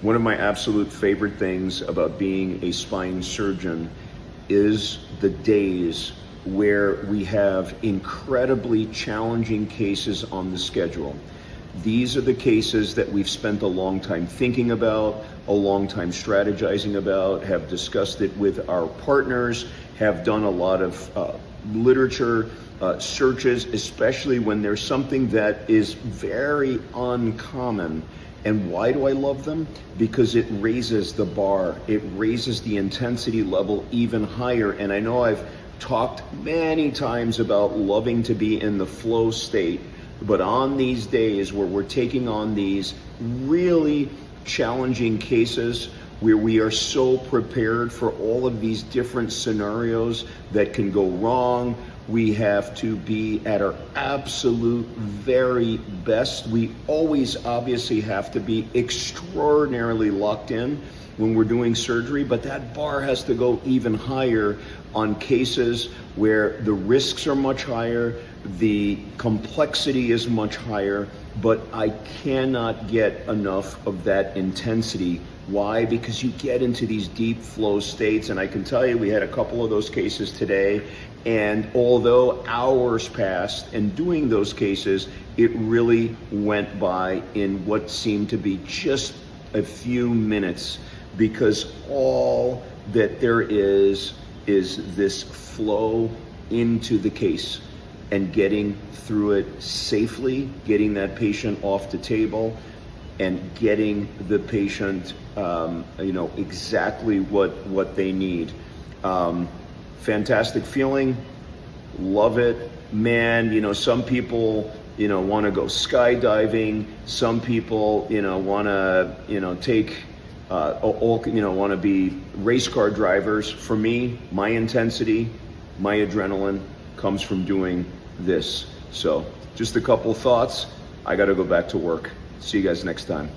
One of my absolute favorite things about being a spine surgeon is the days where we have incredibly challenging cases on the schedule. These are the cases that we've spent a long time thinking about, a long time strategizing about, have discussed it with our partners, have done a lot of literature searches, especially when there's something that is very uncommon. And why do I love them? Because it raises the bar. It raises the intensity level even higher. And I know I've talked many times about loving to be in the flow state, but on these days where we're taking on these really challenging cases, where we are so prepared for all of these different scenarios that can go wrong, we have to be at our absolute very best. We always obviously have to be extraordinarily locked in when we're doing surgery, but that bar has to go even higher on cases where the risks are much higher, the complexity is much higher, but I cannot get enough of that intensity. Why? Because you get into these deep flow states, and I can tell you we had a couple of those cases today, and although hours passed and doing those cases, it really went by in what seemed to be just a few minutes, because all that there is this flow into the case and getting through it safely, getting that patient off the table, and getting the patient exactly what they need. Fantastic feeling, love it, man. Some people want to go skydiving, some people want to take want to be race car drivers. For me, my intensity, my adrenaline comes from doing this. So just a couple thoughts. I got to go back to work. See you guys next time.